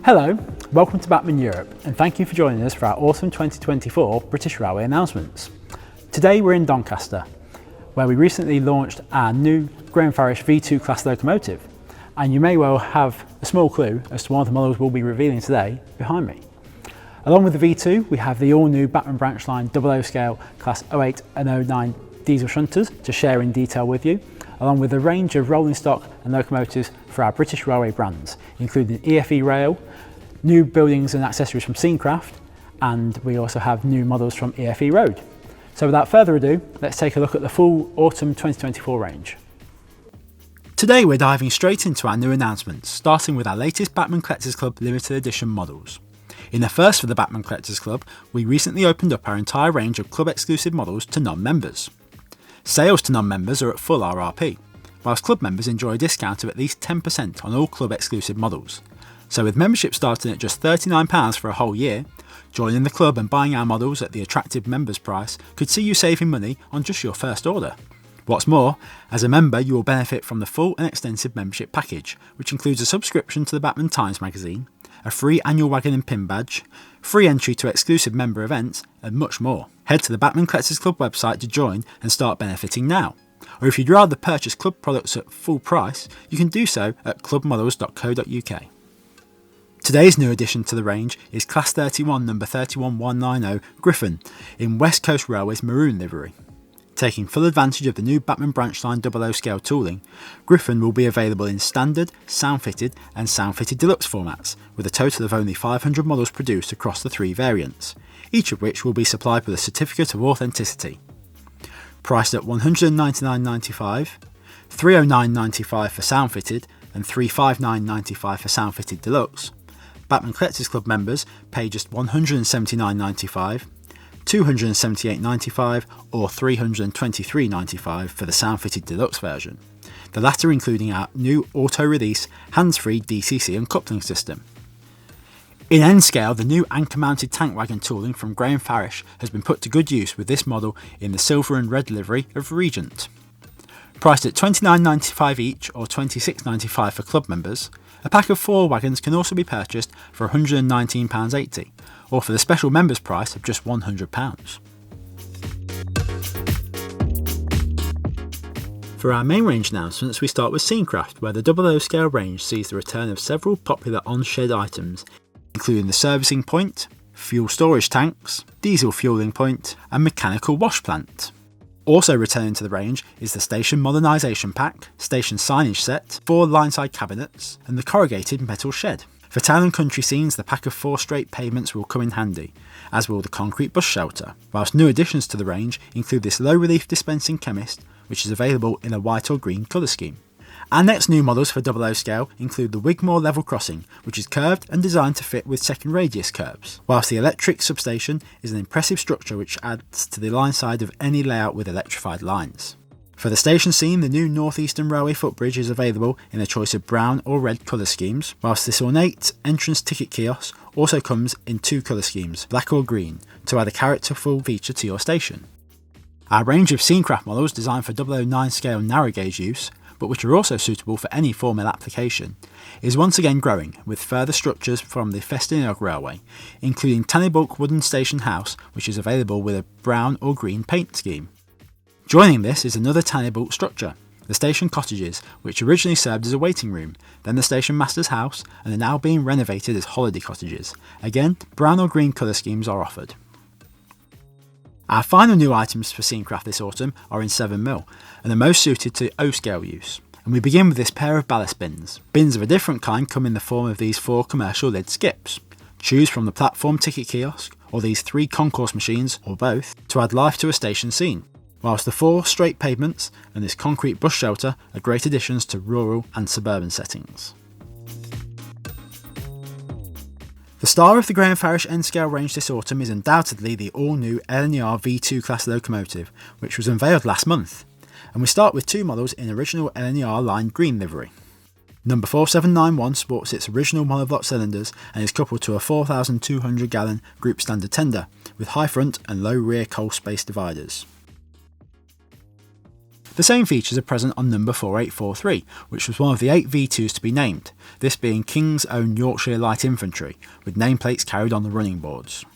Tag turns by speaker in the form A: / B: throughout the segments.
A: Hello, welcome to Bachmann Europe, and thank you for joining us for our autumn 2024 British Railway announcements. Today we're in Doncaster, where we recently launched our new Graham Farish V2 class locomotive, and you may well have a small clue as to one of the models we'll be revealing today behind me. Along with the V2, we have the all-new Bachmann branch line 00 scale class 08 and 09 diesel shunters to share in detail with you, along with a range of rolling stock and locomotives for our British Railway brands, including EFE Rail, new buildings and accessories from Scenecraft, and we also have new models from EFE Road. So without further ado, let's take a look at the full autumn 2024 range. Today we're diving straight into our new announcements, starting with our latest Bachmann Collectors Club limited edition models. In the first for the Bachmann Collectors Club, we recently opened up our entire range of club exclusive models to non-members. Sales to non-members are at full RRP, whilst club members enjoy a discount of at least 10% on all club exclusive models. So with membership starting at just £39 for a whole year, joining the club and buying our models at the attractive members price could see you saving money on just your first order. What's more, as a member you will benefit from the full and extensive membership package, which includes a subscription to the Bachmann Times magazine, a free annual wagon and pin badge, free entry to exclusive member events, and much more. Head to the Bachmann Collectors Club website to join and start benefiting now. Or if you'd rather purchase club products at full price, you can do so at clubmodels.co.uk. Today's new addition to the range is Class 31 number 31190 Griffon in West Coast Railway's maroon livery. Taking full advantage of the new Bachmann branch line 00 scale tooling, Griffon will be available in standard, sound-fitted and sound-fitted deluxe formats, with a total of only 500 models produced across the three variants, each of which will be supplied with a certificate of authenticity. Priced at £199.95, £309.95 for sound-fitted and £359.95 for sound-fitted deluxe, Bachmann Collectors Club members pay just £179.95, £278.95 or £323.95 for the sound-fitted deluxe version, the latter including our new auto-release hands-free DCC uncoupling system. In N-scale, the new anchor-mounted tank wagon tooling from Graham Farish has been put to good use with this model in the silver and red livery of Regent. Priced at £29.95 each or £26.95 for club members, a pack of 4 wagons can also be purchased for £119.80 or for the special members price of just £100. For our main range announcements, we start with Scenecraft, where the 00 scale range sees the return of several popular on-shed items, including the servicing point, fuel storage tanks, diesel fueling point and mechanical wash plant. Also returning to the range is the station modernisation pack, station signage set, 4 line-side cabinets and the corrugated metal shed. For town and country scenes, the pack of 4 straight pavements will come in handy, as will the concrete bus shelter, whilst new additions to the range include this low-relief dispensing chemist, which is available in a white or green colour scheme. Our next new models for 00 scale include the Wigmore level crossing, which is curved and designed to fit with second radius curbs, whilst the electric substation is an impressive structure which adds to the line side of any layout with electrified lines. For the station scene, the new North Eastern Railway footbridge is available in a choice of brown or red colour schemes, whilst this ornate entrance ticket kiosk also comes in 2 colour schemes, black or green, to add a characterful feature to your station. Our range of Scenecraft models designed for 009 scale narrow gauge use, but which are also suitable for any formal application, is once again growing with further structures from the Festiniog Railway, including Tannybulk Wooden Station House, which is available with a brown or green paint scheme. Joining this is another Tannybulk structure, the station cottages, which originally served as a waiting room, then the station master's house, and are now being renovated as holiday cottages. Again, brown or green colour schemes are offered. Our final new items for Scenecraft this autumn are in 7mm and are most suited to O-scale use, and we begin with this pair of ballast bins. Bins of a different kind come in the form of these 4 commercial lid skips. Choose from the platform ticket kiosk or these 3 concourse machines, or both, to add life to a station scene, whilst the 4 straight pavements and this concrete bus shelter are great additions to rural and suburban settings. The star of the Graham Farish N-scale range this autumn is undoubtedly the all-new LNER V2 class locomotive, which was unveiled last month, and we start with 2 models in original LNER line green livery. Number 4791 sports its original monoblock cylinders and is coupled to a 4,200 gallon group standard tender, with high front and low rear coal space dividers. The same features are present on number 4843, which was one of the 8 V2s to be named, this being King's Own Yorkshire Light Infantry, with nameplates carried on the running boards.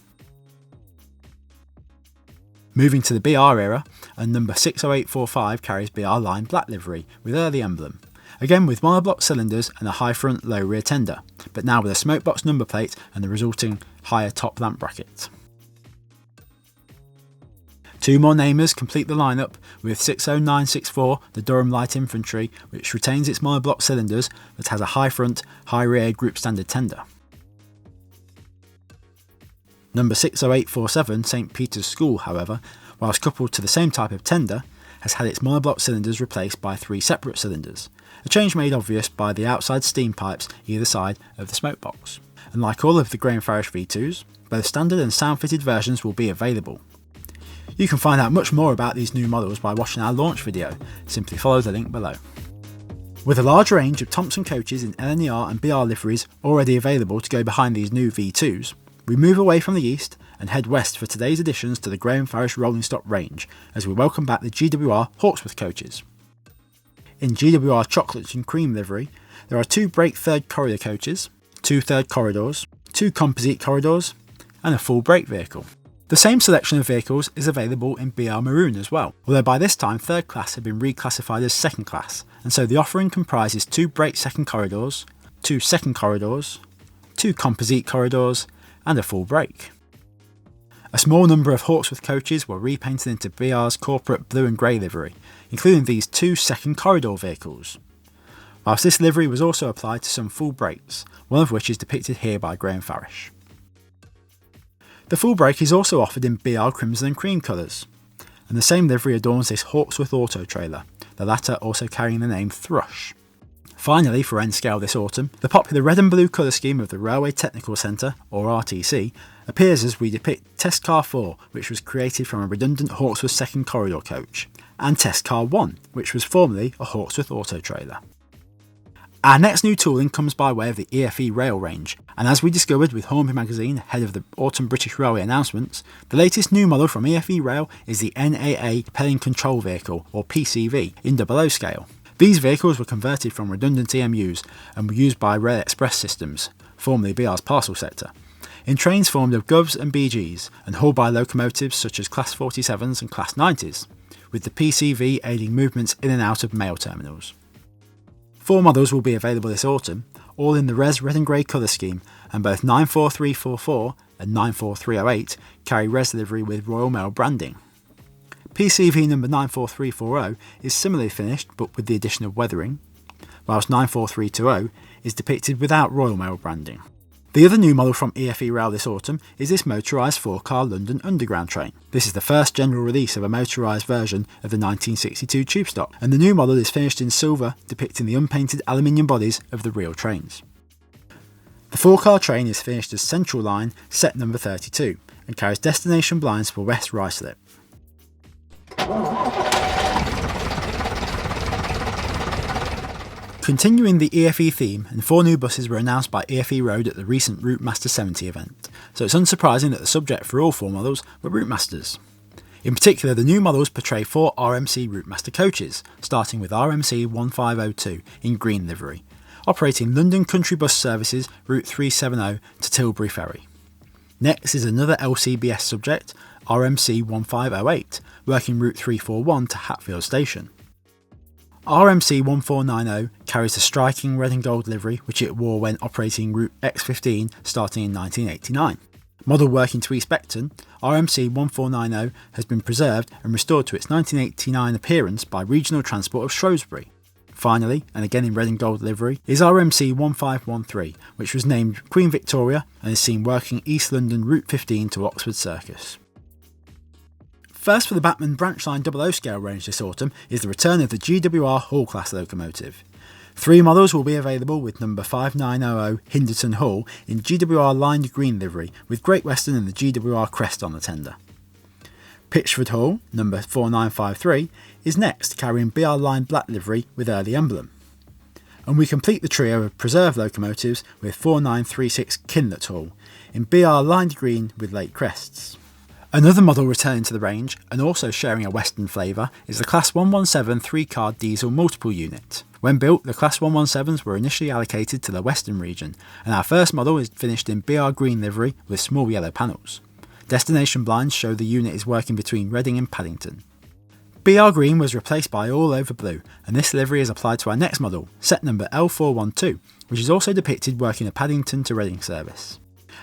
A: Moving to the BR era, and number 60845 carries BR Line black livery with early emblem, again with monoblock cylinders and a high front low rear tender, but now with a smokebox number plate and the resulting higher top lamp bracket. 2 more namers complete the lineup, with 60964, the Durham Light Infantry, which retains its monoblock cylinders but has a high front, high rear group standard tender. Number 60847, St Peter's School, however, whilst coupled to the same type of tender, has had its monoblock cylinders replaced by 3 separate cylinders, a change made obvious by the outside steam pipes either side of the smokebox. And like all of the Graham Farish V2s, both standard and sound-fitted versions will be available. You can find out much more about these new models by watching our launch video, simply follow the link below. With a large range of Thompson coaches in LNER and BR liveries already available to go behind these new V2s, we move away from the east and head west for today's additions to the Graham Farish rolling stock range as we welcome back the GWR Hawksworth coaches. In GWR Chocolate and Cream livery, there are 2 brake third corridor coaches, 2 third corridors, 2 composite corridors, and a full brake vehicle. The same selection of vehicles is available in BR Maroon as well, although by this time 3rd class had been reclassified as 2nd class, and so the offering comprises 2 brake second corridors, 2 second corridors, 2 composite corridors, and a full brake. A small number of Hawksworth coaches were repainted into BR's corporate blue and grey livery, including these 2 second corridor vehicles, whilst this livery was also applied to some full brakes, one of which is depicted here by Graham Farish. The full brake is also offered in BR Crimson and Cream colours, and the same livery adorns this Hawksworth auto trailer, the latter also carrying the name Thrush. Finally, for N scale this autumn, the popular red and blue colour scheme of the Railway Technical Centre, or RTC, appears as we depict Test Car 4, which was created from a redundant Hawksworth second corridor coach, and Test Car 1, which was formerly a Hawksworth auto trailer. Our next new tooling comes by way of the EFE rail range, and as we discovered with Hornby Magazine ahead of the Autumn British Railway announcements, the latest new model from EFE Rail is the NAA Propelling Control Vehicle, or PCV, in 00 scale. These vehicles were converted from redundant EMUs and were used by Rail Express Systems, formerly BR's parcel sector, in trains formed of Govs and BGs and hauled by locomotives such as Class 47s and Class 90s, with the PCV aiding movements in and out of mail terminals. 4 models will be available this autumn, all in the Res red and grey colour scheme, and both 94344 and 94308 carry Res livery with Royal Mail branding. PCV number 94340 is similarly finished but with the addition of weathering, whilst 94320 is depicted without Royal Mail branding. The other new model from EFE Rail this autumn is this motorised 4-car London Underground train. This is the first general release of a motorised version of the 1962 tube stock, and the new model is finished in silver, depicting the unpainted aluminium bodies of the real trains. The 4-car train is finished as Central Line set number 32, and carries destination blinds for West Ruislip. Continuing the EFE theme, and 4 new buses were announced by EFE Road at the recent Routemaster 70 event, so it's unsurprising that the subject for all 4 models were Routemasters. In particular, the new models portray 4 RMC Routemaster coaches, starting with RMC 1502 in green livery, operating London Country Bus Services Route 370 to Tilbury Ferry. Next is another LCBS subject, RMC 1508, working Route 341 to Hatfield Station. RMC 1490 carries the striking red and gold livery which it wore when operating Route X15 starting in 1989. Model working to East Beckton, RMC 1490 has been preserved and restored to its 1989 appearance by Regional Transport of Shrewsbury. Finally, and again in red and gold livery, is RMC 1513, which was named Queen Victoria and is seen working East London Route 15 to Oxford Circus. First for the Bachmann branch line 00 scale range this autumn is the return of the GWR Hall class locomotive. 3 models will be available with number 5900 Hinderton Hall in GWR lined green livery with Great Western and the GWR crest on the tender. Pitchford Hall, number 4953, is next carrying BR lined black livery with early emblem. And we complete the trio of preserved locomotives with 4936 Kinlet Hall in BR lined green with late crests. Another model returning to the range, and also sharing a Western flavour, is the Class 117 3-car diesel multiple unit. When built, the Class 117s were initially allocated to the Western region, and our first model is finished in BR green livery with small yellow panels. Destination blinds show the unit is working between Reading and Paddington. BR green was replaced by all over blue, and this livery is applied to our next model, set number L412, which is also depicted working a Paddington to Reading service.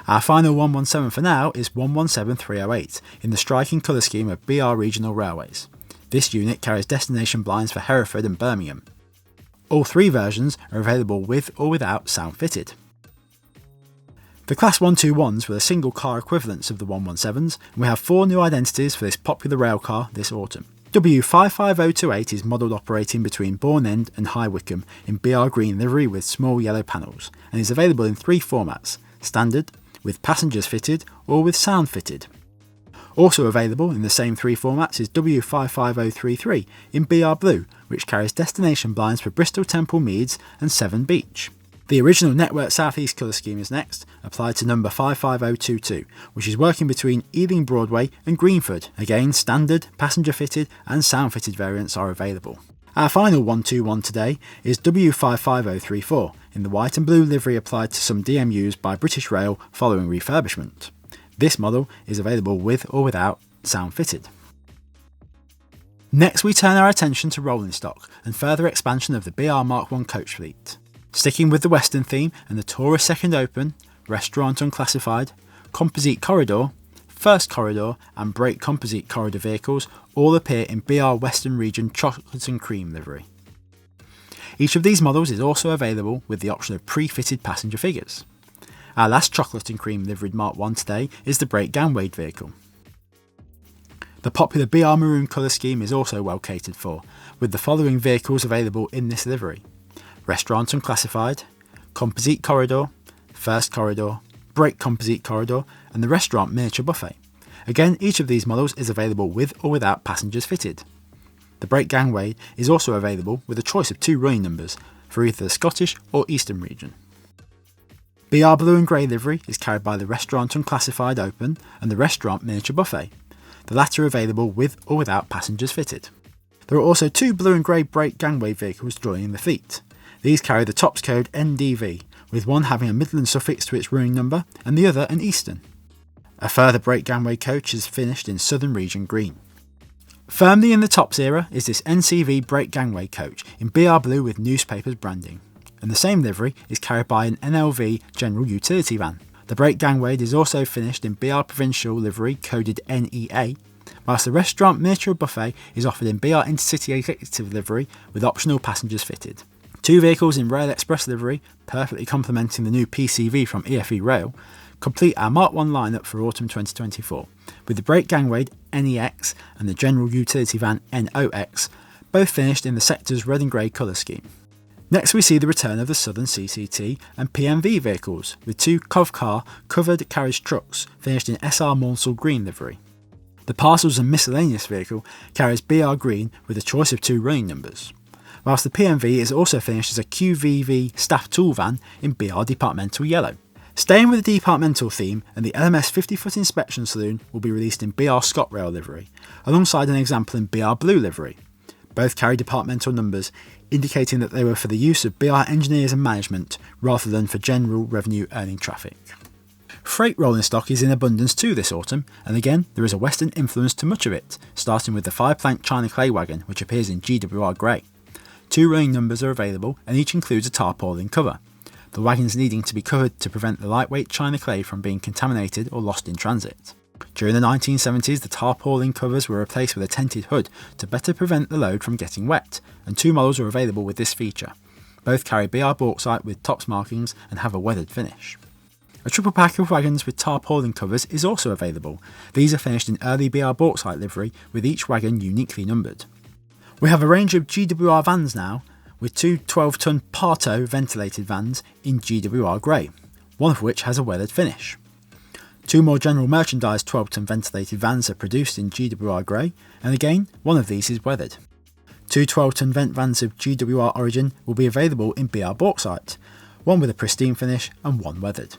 A: Our final 117 for now is 117308 in the striking colour scheme of BR Regional Railways. This unit carries destination blinds for Hereford and Birmingham. All three versions are available with or without sound fitted. The Class 121s were the single car equivalents of the 117s, and we have 4 new identities for this popular railcar this autumn. W55028 is modelled operating between Bourne End and High Wycombe in BR green livery with small yellow panels, and is available in 3 formats: standard, with passengers fitted, or with sound fitted. Also available in the same 3 formats is W55033 in BR blue, which carries destination blinds for Bristol Temple Meads and Severn Beach. The original Network South East colour scheme is next, applied to number 55022, which is working between Ealing Broadway and Greenford. Again, standard, passenger fitted and sound fitted variants are available. Our final 121 today is W55034 in the white and blue livery applied to some DMUs by British Rail following refurbishment. This model is available with or without sound fitted. Next we turn our attention to rolling stock and further expansion of the BR Mark I coach fleet. Sticking with the Western theme and the Tourist Second Open, Restaurant Unclassified, Composite Corridor, First Corridor and Brake Composite Corridor vehicles all appear in BR Western Region Chocolate and Cream livery. Each of these models is also available with the option of pre-fitted passenger figures. Our last Chocolate and Cream liveried Mark I today is the Brake Gangway vehicle. The popular BR Maroon colour scheme is also well catered for, with the following vehicles available in this livery: Restaurant Unclassified, Composite Corridor, First Corridor, Brake Composite Corridor and the Restaurant Miniature Buffet. Again, each of these models is available with or without passengers fitted. The Brake Gangway is also available with a choice of 2 running numbers for either the Scottish or Eastern region. BR Blue and Grey livery is carried by the Restaurant Unclassified Open and the Restaurant Miniature Buffet, the latter available with or without passengers fitted. There are also 2 blue and grey Brake Gangway vehicles joining the fleet. These carry the TOPS code NDV, with one having a Midland suffix to its running number and the other an Eastern. A further Brake Gangway coach is finished in Southern Region Green. Firmly in the TOPS era is this NCV Brake Gangway coach in BR Blue with newspapers branding, and the same livery is carried by an NLV General Utility van. The Brake Gangway is also finished in BR Provincial livery coded NEA, whilst the Restaurant Miniature Buffet is offered in BR Intercity Executive livery with optional passengers fitted. 2 vehicles in Rail Express livery, perfectly complementing the new PCV from EFE Rail, complete our Mark I lineup for autumn 2024, with the Brake Gangway NEX and the General Utility Van NOX, both finished in the sector's red and grey colour scheme. Next we see the return of the Southern CCT and PMV vehicles, with 2 Covcar covered carriage trucks finished in SR Maunsell green livery. The Parcels and Miscellaneous vehicle carries BR green with a choice of 2 running numbers, whilst the PMV is also finished as a QVV staff tool van in BR Departmental yellow. Staying with the departmental theme, and the LMS 50-foot inspection saloon will be released in BR ScotRail livery, alongside an example in BR Blue livery. Both carry departmental numbers, indicating that they were for the use of BR engineers and management, rather than for general revenue earning traffic. Freight rolling stock is in abundance too this autumn, and again there is a western influence to much of it, starting with the 5-plank China Clay wagon, which appears in GWR Grey. 2 running numbers are available, and each includes a tarpaulin cover, the wagons needing to be covered to prevent the lightweight China Clay from being contaminated or lost in transit. During the 1970s, the tarpaulin covers were replaced with a tented hood to better prevent the load from getting wet, and 2 models are available with this feature. Both carry BR bauxite with TOPS markings and have a weathered finish. A triple pack of wagons with tarpaulin covers is also available. These are finished in early BR bauxite livery, with each wagon uniquely numbered. We have a range of GWR vans now, with 2 12-ton Parto ventilated vans in GWR Grey, one of which has a weathered finish. 2 more general merchandise 12-ton ventilated vans are produced in GWR Grey, and again, one of these is weathered. 2 12-ton vent vans of GWR origin will be available in BR bauxite, one with a pristine finish and one weathered.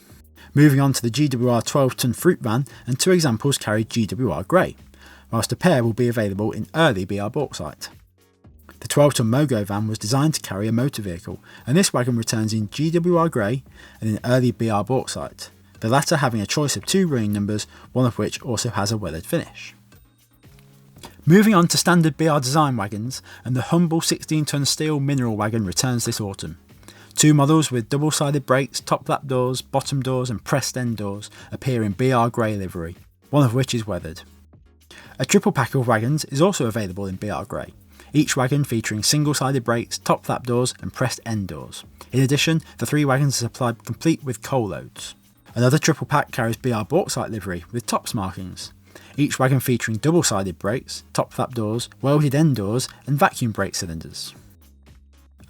A: Moving on to the GWR 12-tonne fruit van, and 2 examples carry GWR grey, whilst a pair will be available in early BR bauxite. The 12-tonne Mogo van was designed to carry a motor vehicle, and this wagon returns in GWR grey and in early BR bauxite, the latter having a choice of 2 running numbers, one of which also has a weathered finish. Moving on to standard BR design wagons, and the humble 16-tonne steel mineral wagon returns this autumn. 2 models with double-sided brakes, top flap doors, bottom doors and pressed end doors appear in BR grey livery, one of which is weathered. A triple pack of wagons is also available in BR grey, each wagon featuring single-sided brakes, top flap doors and pressed end doors. In addition, the 3 wagons are supplied complete with coal loads. Another triple pack carries BR bauxite livery with tops markings, each wagon featuring double-sided brakes, top flap doors, welded end doors and vacuum brake cylinders.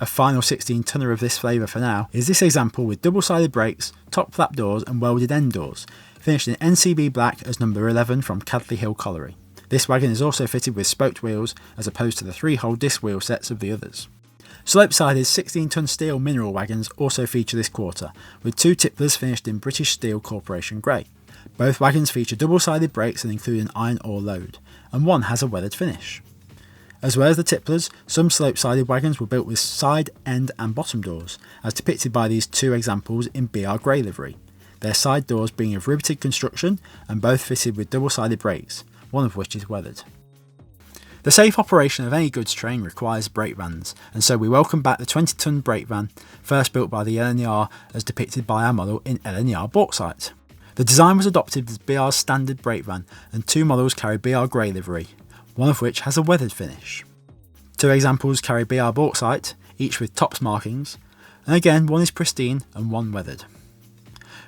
A: A final 16-tonner of this flavour for now is this example with double-sided brakes, top flap doors and welded end doors, finished in NCB black as number 11 from Cadley Hill Colliery. This wagon is also fitted with spoked wheels as opposed to the 3-hole disc wheel sets of the others. Slope-sided 16-tonne steel mineral wagons also feature this quarter, with 2 tipplers finished in British Steel Corporation grey. Both wagons feature double-sided brakes and include an iron ore load, and one has a weathered finish. As well as the tipplers, some slope-sided wagons were built with side, end and bottom doors, as depicted by these 2 examples in BR grey livery, their side doors being of riveted construction and both fitted with double-sided brakes, one of which is weathered. The safe operation of any goods train requires brake vans, and so we welcome back the 20-tonne brake van, first built by the LNER as depicted by our model in LNER bauxite. The design was adopted as BR's standard brake van, and 2 models carry BR grey livery, one of which has a weathered finish. 2 examples carry BR bauxite, each with tops markings, and again one is pristine and one weathered.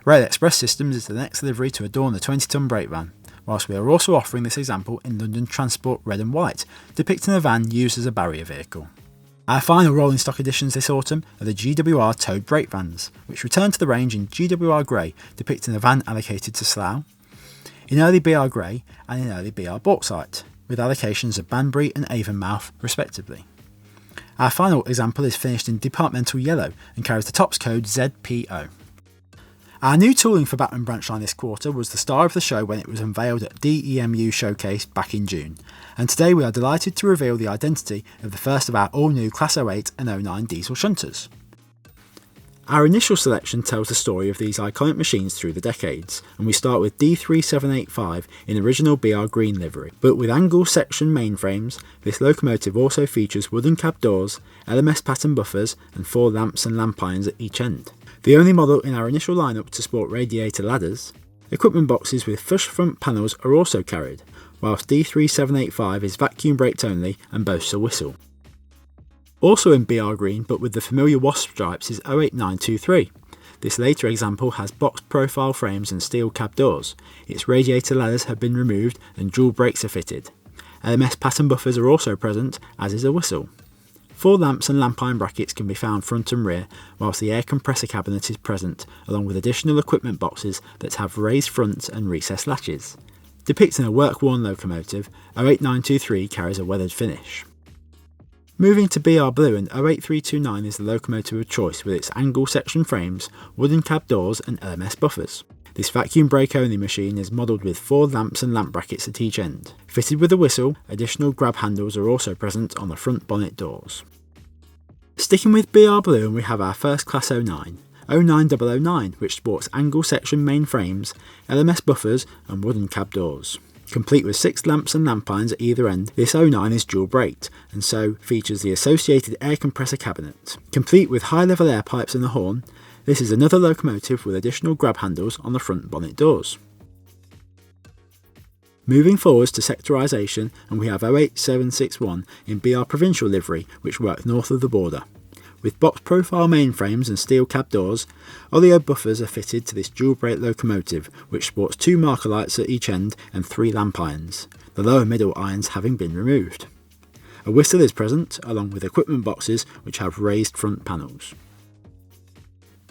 A: Rail Express Systems is the next livery to adorn the 20-tonne brake van, whilst we are also offering this example in London Transport red and white, depicting a van used as a barrier vehicle. Our final rolling stock additions this autumn are the GWR towed brake vans, which return to the range in GWR grey, depicting a van allocated to Slough, in early BR grey and in early BR bauxite, with allocations of Banbury and Avonmouth respectively. Our final example is finished in departmental yellow and carries the tops code ZPO. Our new tooling for Bachmann branch line this quarter was the star of the show when it was unveiled at DEMU Showcase back in June, and today we are delighted to reveal the identity of the first of our all-new Class 08 and 09 diesel shunters. Our initial selection tells the story of these iconic machines through the decades, and we start with D3785 in original BR green livery, but with angle section mainframes, this locomotive also features wooden cab doors, LMS pattern buffers and 4 lamps and lamp irons at each end. The only model in our initial lineup to sport radiator ladders, equipment boxes with flush front panels are also carried, whilst D3785 is vacuum braked only and boasts a whistle. Also in BR green but with the familiar wasp stripes is 08923. This later example has box profile frames and steel cab doors. Its radiator ladders have been removed and dual brakes are fitted. LMS pattern buffers are also present, as is a whistle. 4 lamps and lamp iron brackets can be found front and rear, whilst the air compressor cabinet is present, along with additional equipment boxes that have raised fronts and recessed latches. Depicting a work-worn locomotive, 08923 carries a weathered finish. Moving to BR Blue, and 08329 is the locomotive of choice with its angle section frames, wooden cab doors and LMS buffers. This vacuum brake only machine is modelled with 4 lamps and lamp brackets at each end. Fitted with a whistle, additional grab handles are also present on the front bonnet doors. Sticking with BR Blue, and we have our first Class 09, 09009, which sports angle section main frames, LMS buffers and wooden cab doors. Complete with 6 lamps and lamp irons at either end, this 09 is dual braked, and so features the associated air compressor cabinet. Complete with high level air pipes and a horn, this is another locomotive with additional grab handles on the front bonnet doors. Moving forwards to sectorisation, and we have 08761 in BR Provincial livery, which work north of the border. With box profile mainframes and steel cab doors, oleo buffers are fitted to this dual brake locomotive, which sports 2 marker lights at each end and 3 lamp irons, the lower middle irons having been removed. A whistle is present, along with equipment boxes which have raised front panels.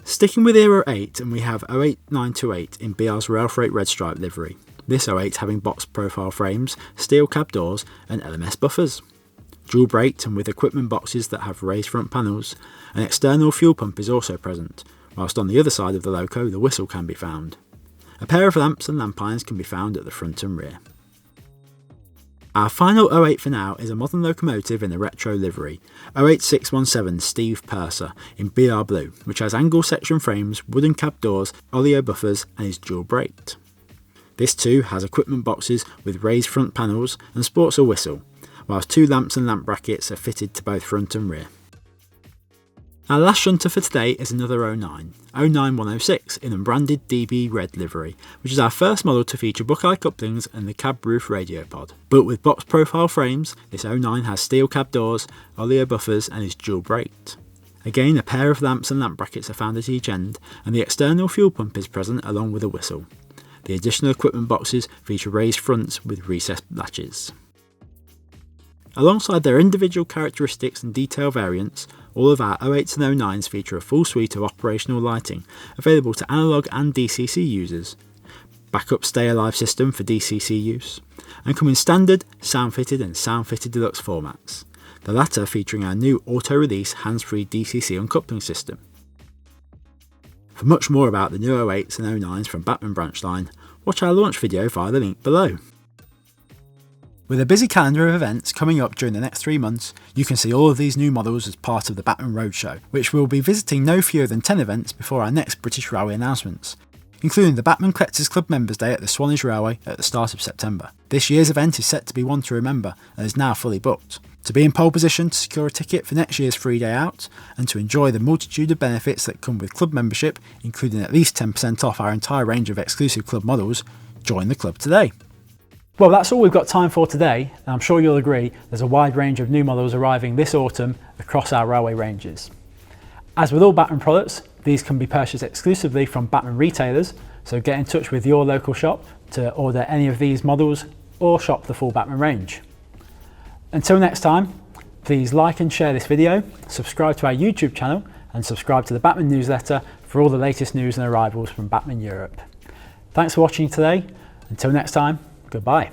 A: Sticking with Era 8, and we have 08928 in BR's Rail Freight Red Stripe livery, this 08 having box profile frames, steel cab doors and LMS buffers. Dual braked and with equipment boxes that have raised front panels, an external fuel pump is also present, whilst on the other side of the loco the whistle can be found. A pair of lamps and lamp irons can be found at the front and rear. Our final 08 for now is a modern locomotive in the retro livery, 08617 Steve Purser in BR Blue, which has angle section frames, wooden cab doors, oleo buffers and is dual braked. This too has equipment boxes with raised front panels and sports a whistle, whilst 2 lamps and lamp brackets are fitted to both front and rear. Our last shunter for today is another 09, 09106 in unbranded DB Red livery, which is our first model to feature Buckeye couplings and the cab roof radio pod. But with box profile frames, this 09 has steel cab doors, oleo buffers and is dual braked. Again, a pair of lamps and lamp brackets are found at each end, and the external fuel pump is present along with a whistle. The additional equipment boxes feature raised fronts with recessed latches. Alongside their individual characteristics and detail variants, all of our 08s and 09s feature a full suite of operational lighting available to analogue and DCC users, backup stay alive system for DCC use, and come in standard, sound fitted and sound fitted deluxe formats, the latter featuring our new auto-release hands-free DCC uncoupling system. For much more about the new 08s and 09s from Bachmann branch line, watch our launch video via the link below. With a busy calendar of events coming up during the next 3 months, you can see all of these new models as part of the Bachmann Roadshow, which will be visiting no fewer than 10 events before our next British Railway announcements, including the Bachmann Collectors Club Members Day at the Swanage Railway at the start of September. This year's event is set to be one to remember and is now fully booked. To be in pole position to secure a ticket for next year's free day out and to enjoy the multitude of benefits that come with club membership, including at least 10% off our entire range of exclusive club models, join the club today. Well, that's all we've got time for today, and I'm sure you'll agree there's a wide range of new models arriving this autumn across our railway ranges. As with all Bachmann products, these can be purchased exclusively from Bachmann retailers, so get in touch with your local shop to order any of these models or shop the full Bachmann range. Until next time, please like and share this video, subscribe to our YouTube channel and subscribe to the Bachmann newsletter for all the latest news and arrivals from Bachmann Europe. Thanks for watching today. Until next time, goodbye.